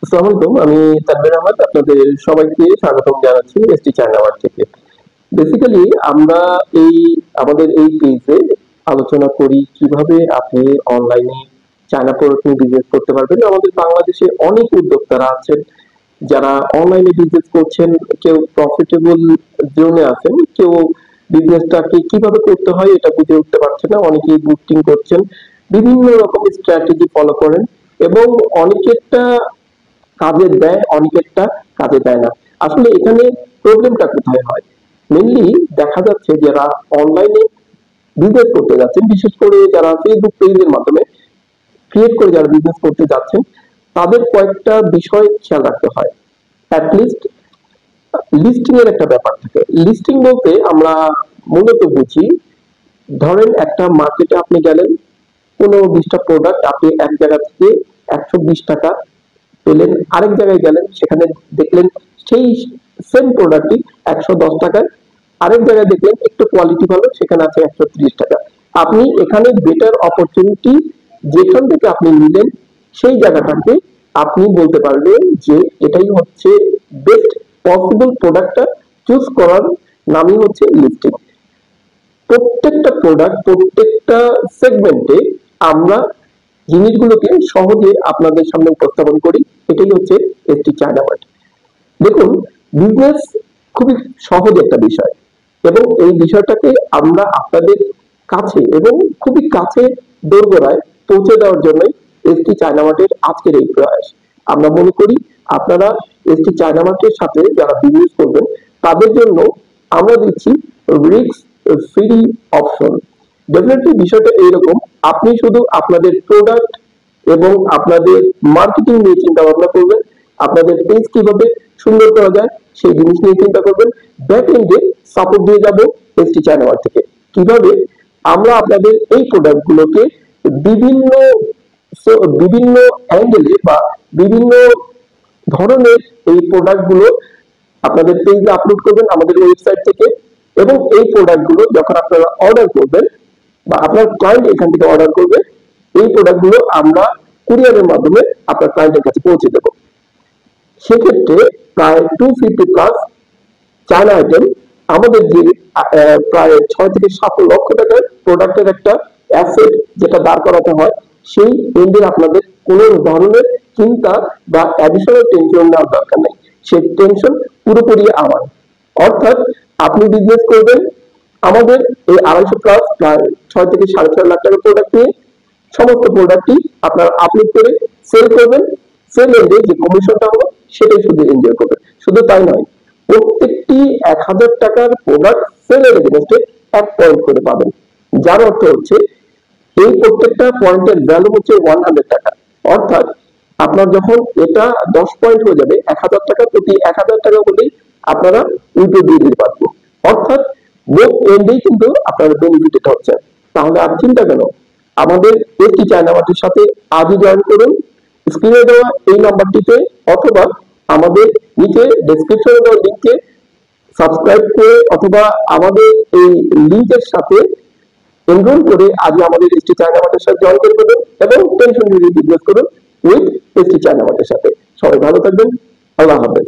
আসসালামু আলাইকুম, আমি তানভীর আহমেদ। আপনাদের সবাইকে স্বাগতম জানাচ্ছি এসটি চায়নাওয়ার থেকে। বেসিক্যালি আমরা এই আমাদের এই পেজে আলোচনা করি কিভাবে আপনি অনলাইনে চায়না প্রোডাক্ট নিয়ে বিজনেস করতে পারবেন। আমাদের বাংলাদেশে অনেক উদ্যোক্তারা আছেন যারা অনলাইনে বিজনেস করছেন। কেউ প্রফিটেবল জোনে আছেন, কেউ বিজনেসটাকে কিভাবে করতে হয় এটা বুঝে উঠতে পারছে না, অনেকেই বুস্টিং করছেন, বিভিন্ন রকমের স্ট্র্যাটেজি ফলো করেন এবং অনেকেরটা কাজে দেয়, অনেকেরটা কাজে দেয় না। আসলে এখানে প্রবলেমটা কোথায় হয়? মেইনলি দেখা যাচ্ছে যারা অনলাইনে বিজনেস করতে যাচ্ছেন, বিশেষ করে যারা ফেসবুক পেজের মাধ্যমে ক্রিয়েট করে যারা বিজনেস করতে যাচ্ছেন, তাদের কয়েকটা বিষয় খেয়াল রাখতে হয়। অ্যাটলিস্ট লিস্টিং এর একটা ব্যাপার থাকে। লিস্টিং বলতে আমরা মূলত বুঝি, ধরেন একটা মার্কেটে আপনি গেলেন, 15-20টা প্রোডাক্ট আপনি এক জায়গা থেকে 120 টাকা পেলেন, আরেক জায়গায় গেলেন সেখানে দেখলেন সেই সেম প্রোডাক্টই 110 টাকায়, আরেক জায়গায় দেখলেন একটু কোয়ালিটি ভালো সেখানে আছে 130 টাকা। আপনি এখানে বেটার অপরচুনিটি যেখান থেকে আপনি নিলেন সেই জায়গাটাকে আপনি বলতে পারবেন যে এটাই হচ্ছে বেস্ট পসিবল প্রোডাক্টটা চুজ করার নামই হচ্ছে লিস্টিং। প্রত্যেকটা প্রোডাক্ট, প্রত্যেকটা সেগমেন্টে আমরা জিনিসগুলোকে সহজে আপনাদের সামনে উপস্থাপন করি। এটাই হচ্ছে একটি চায়না মার্ট। দেখুন, বিজনেস খুবই সহজ একটা বিষয় এবং এই বিষয়টাকে আমরা আপনাদের কাছে এবং খুবই কাছে দোরগোড়ায় পৌঁছে দেওয়ার জন্যই এসটি চায়না মার্টের আজকের এই প্রয়াস। আমরা মনে করি আপনারা এসটি চায়না মার্টের সাথে যারা বিজনেস করবেন তাদের জন্য আমরা দিচ্ছি রিস্ক ফ্রি অপশন। ডেফিনেটলি বিষয়টা এইরকম, আপনি শুধু আপনাদের প্রোডাক্ট এবং আপনাদের মার্কেটিং নিয়ে চিন্তা ভাবনা করবেন, আপনাদের পেজ কিভাবে সুন্দর করা যায় সেই জিনিস নিয়ে চিন্তা করবেন। ব্যাক এন্ডে সাপোর্ট দিয়ে যাব এসটি চায়না থেকে। কিভাবে আমরা আপনাদের এই প্রোডাক্ট গুলোকে বিভিন্ন বিভিন্ন অ্যাঙ্গেলে বা বিভিন্ন ধরনের এই প্রোডাক্ট গুলো আপনাদের পেজে আপলোড করবেন আমাদের ওয়েবসাইট থেকে, এবং এই প্রোডাক্ট গুলো যখন আপনারা অর্ডার করবেন বা আপনার ক্লায়েন্ট এখান থেকে অর্ডার করবে, এই প্রোডাক্ট গুলো আমরা কুরিয়ারের মাধ্যমে আপনার ক্লায়েন্টের কাছে পৌঁছে দেব। সেক্ষেত্রে প্রায় 250 প্লাস চায়না আইটেম, আমাদের যে প্রায় 6 থেকে 7 লক্ষ টাকার প্রোডাক্টের একটা অ্যাসেট যেটা দাঁড় করাতে হয়, সেই এন্ডের আপনাদের কোনো ধরনের চিন্তা বা অ্যাডিশনাল টেনশন নেওয়ার দরকার নেই। সেই টেনশন পুরোপুরি আমার। অর্থাৎ আপনি বিজনেস করবেন আমাদের এই 250 প্লাস প্রায় 6 থেকে 6.5 লাখ টাকার প্রোডাক্ট নিয়ে, সমস্ত প্রোডাক্টই আপনারা আপলোড করে সেল করবেন। সেল এন্ডে যে কমিশনটা হলো সেটাই শুধু এনজয় করবেন। শুধু তাই নয়, প্রত্যেকটি 1000 টাকার প্রোডাক্ট সেলের এগেইনস্টে 1 পয়েন্ট করে পাবেন, যার অর্থ হচ্ছে এই প্রত্যেকটা পয়েন্টের ভ্যালু হচ্ছে 100 টাকা। অর্থাৎ আপনার যখন এটা 10 পয়েন্ট হয়ে যাবে, 1000 টাকা প্রতি 1000 টাকা হলেই আপনারা উইথড্র দিয়ে দিতে পারবো। অর্থাৎ বোথ এন্ডেই কিন্তু আপনারা বেনিফিটেড হচ্ছে। তাহলে আর চিন্তা কেন? আমাদের এসটি চায়না মার্টের সাথে আজই জয়েন করুন স্ক্রিনে দেওয়া এই নাম্বারটিতে, অথবা আমাদের নিচে ডেসক্রিপশনে দেওয়া লিংকে সাবস্ক্রাইব করে অথবা আমাদের এই লিংকের সাথে এনরোল করে আজই আমাদের এসটি চায়না মার্টের সাথে জয়েন করে দেবেন এবং টেনশন ফ্রি বিজনেস করুন উইথ এসটি চায়না মার্টের সাথে। সবাই ভালো থাকবেন। আল্লাহ হাফেজ।